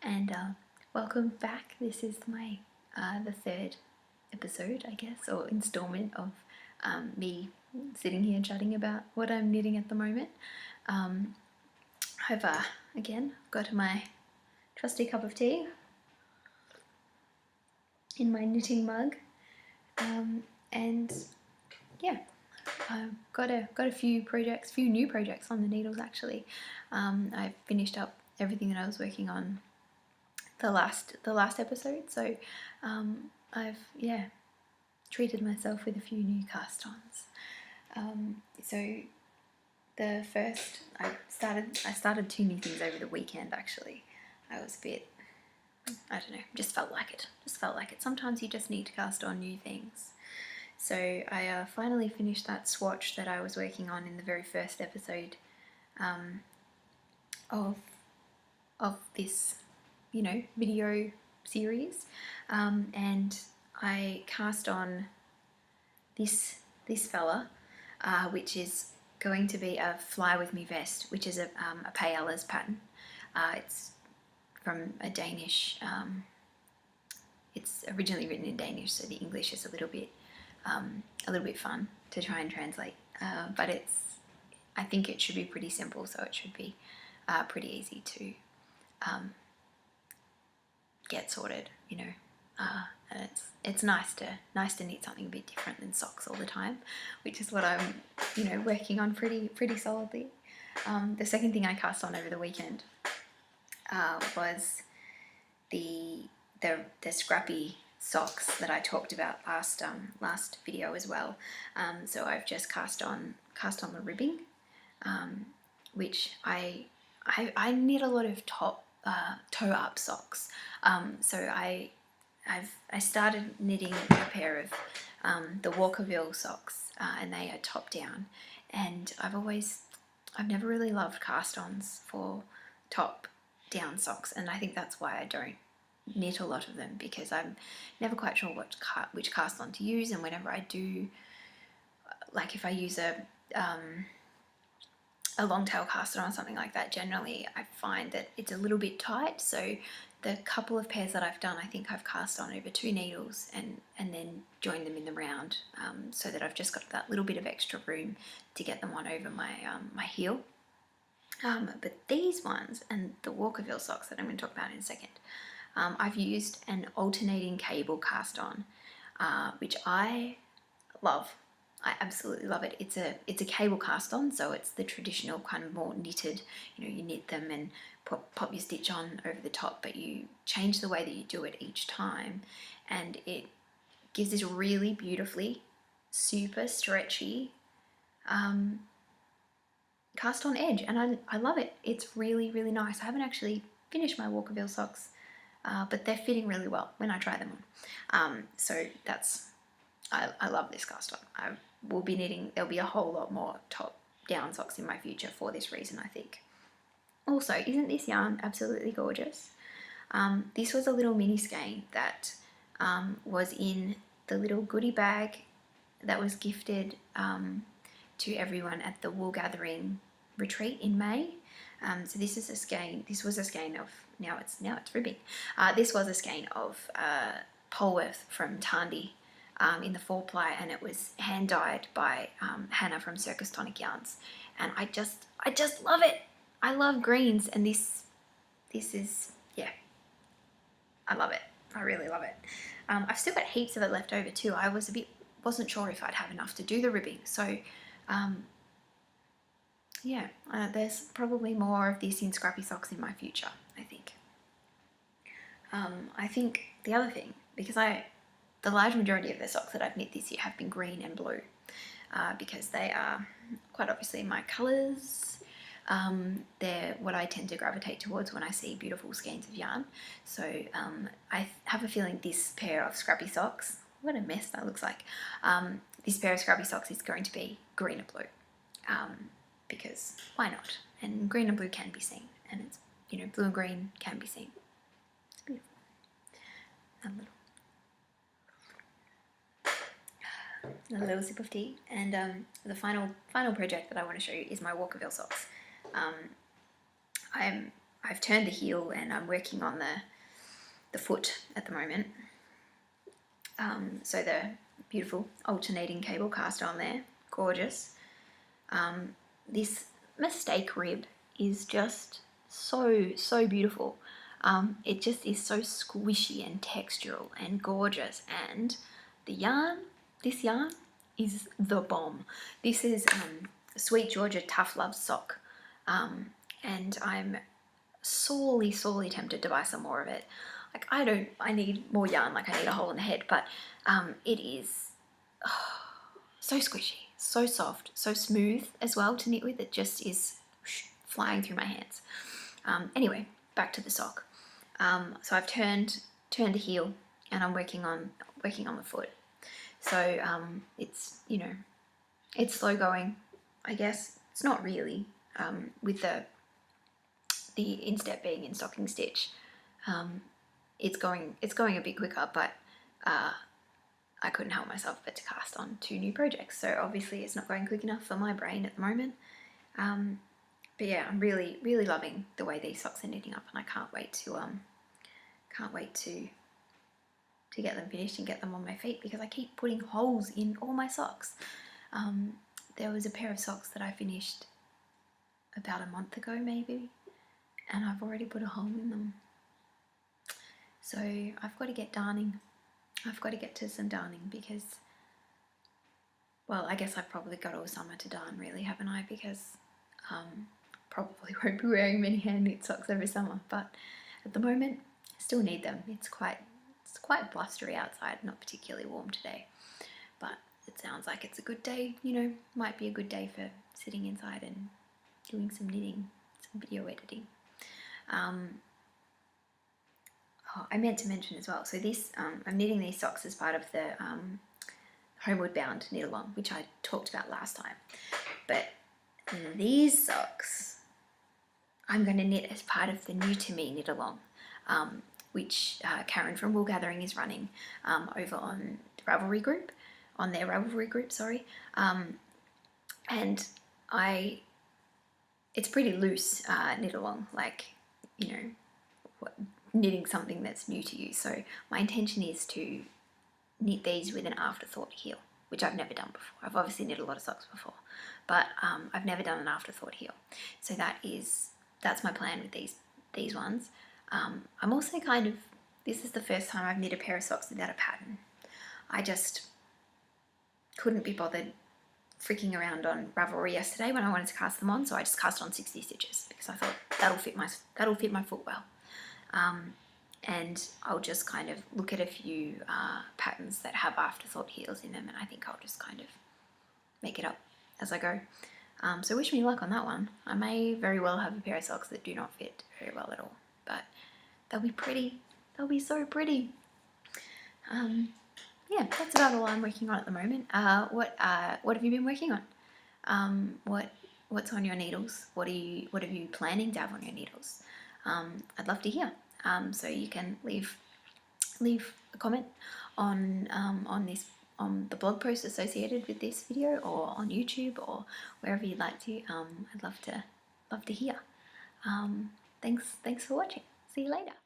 and welcome back. This is my the third episode, I guess, or installment of me sitting here chatting about what I'm knitting at the moment. I've again got my trusty cup of tea in my knitting mug, and yeah, I've got a few new projects on the needles actually. I've finished up everything that I was working on the last episode, so I've treated myself with a few new cast-ons. So the first I started two new things over the weekend actually. I was a bit, I don't know, just felt like it. Sometimes you just need to cast on new things. So I finally finished that swatch that I was working on in the very first episode of this, video series, and I cast on this fella, which is going to be a Fly With Me vest, which is a payella's pattern. It's from a Danish. It's originally written in Danish, so the English is a little bit fun to try and translate. But I think it should be pretty simple, so it should be pretty easy to get sorted, and it's nice to knit something a bit different than socks all the time, which is what I'm working on pretty solidly. The second thing I cast on over the weekend was the scrappy socks that I talked about last video as well. So I've just cast on the ribbing, which I knit a lot of toe up socks. So I started knitting a pair of the Walkerville socks, and they are top down. And I've never really loved cast-ons for top down socks, and I think that's why I don't knit a lot of them, because I'm never quite sure which cast-on to use. And whenever I do, like if I use a long tail cast-on or something like that, generally I find that it's a little bit tight. So the couple of pairs that I've done, I think I've cast on over 2 needles and then joined them in the round, so that I've just got that little bit of extra room to get them on over my my heel. But these ones and the Walkerville socks that I'm going to talk about in a second, I've used an alternating cable cast on, which I love. I absolutely love it. It's a cable cast on, so it's the traditional kind of more knitted, you knit them and pop your stitch on over the top, but you change the way that you do it each time, and it gives this really beautifully super stretchy cast on edge, and I love it. It's really, really nice. I haven't actually finished my Walkerville socks, but they're fitting really well when I try them on. So I love this cast on. I will be knitting, there'll be a whole lot more top down socks in my future for this reason, I think. Also, isn't this yarn absolutely gorgeous? This was a little mini skein that was in the little goodie bag that was gifted to everyone at the wool gathering retreat in May. So this was a skein of, now it's ribbing. This was a skein of Polworth from Tandy, in the 4-ply, and it was hand dyed by Hannah from Circus Tonic Yarns, and I just love it. I love greens, and this is, yeah, I love it. I really love it. I've still got heaps of it left over too. I wasn't sure if I'd have enough to do the ribbing, so yeah, there's probably more of this in scrappy socks in my future, I think. I think the other thing, because the large majority of the socks that I've knit this year have been green and blue, because they are quite obviously my colours. They're what I tend to gravitate towards when I see beautiful skeins of yarn. So I have a feeling this pair of scrappy socks, what a mess that looks like, this pair of scrappy socks is going to be green and blue, because why not? And green and blue can be seen, and it's, blue and green can be seen. It's beautiful. A little sip of tea, and the final project that I want to show you is my Walkerville socks. I've turned the heel and I'm working on the foot at the moment. So the beautiful alternating cable cast on there, gorgeous. This mistake rib is just so beautiful. It just is so squishy and textural and gorgeous, and the yarn, this yarn is the bomb. This is Sweet Georgia Tough Love sock, and I'm sorely tempted to buy some more of it. Like, I need more yarn, like I need a hole in the head, but it is so squishy, so soft, so smooth as well to knit with. It just is flying through my hands. Anyway, back to the sock. So I've turned the heel and I'm working on the foot. So it's, you know, it's slow going, I guess. It's not really, with the instep being in stocking stitch. It's going a bit quicker, but I couldn't help myself but to cast on 2 new projects. So obviously it's not going quick enough for my brain at the moment. But yeah, I'm really loving the way these socks are knitting up, and I can't wait to get them finished and get them on my feet, because I keep putting holes in all my socks. There was a pair of socks that I finished about a month ago maybe, and I've already put a hole in them. So I've got to get darning. I've got to get to some darning, because, well, I guess I've probably got all summer to darn really, haven't I? Because probably won't be wearing many hand knit socks over summer, but at the moment I still need them. It's quite blustery outside, not particularly warm today, but it sounds like it's a good day, you know, might be a good day for sitting inside and doing some knitting, some video editing. I meant to mention as well, so this, I'm knitting these socks as part of the Homeward Bound knit along, which I talked about last time, but these socks I'm going to knit as part of the New to Me knit along, which Karen from Wool Gathering is running over on the Ravelry group, on their Ravelry group, sorry. And it's pretty loose knit along, like, you know, knitting something that's new to you. So my intention is to knit these with an afterthought heel, which I've never done before. I've obviously knit a lot of socks before, but I've never done an afterthought heel. So that's my plan with these ones. I'm also this is the first time I've knit a pair of socks without a pattern. I just couldn't be bothered freaking around on Ravelry yesterday when I wanted to cast them on, so I just cast on 60 stitches because I thought that'll fit my foot well. And I'll just kind of look at a few patterns that have afterthought heels in them, and I think I'll just kind of make it up as I go. So wish me luck on that one. I may very well have a pair of socks that do not fit very well at all, but they'll be pretty. They'll be so pretty. Yeah, that's about all I'm working on at the moment. What have you been working on? What's on your needles? What are you planning to have on your needles? I'd love to hear. So you can leave a comment on the blog post associated with this video, or on YouTube, or wherever you'd like to. I'd love to hear. Thanks for watching. See you later.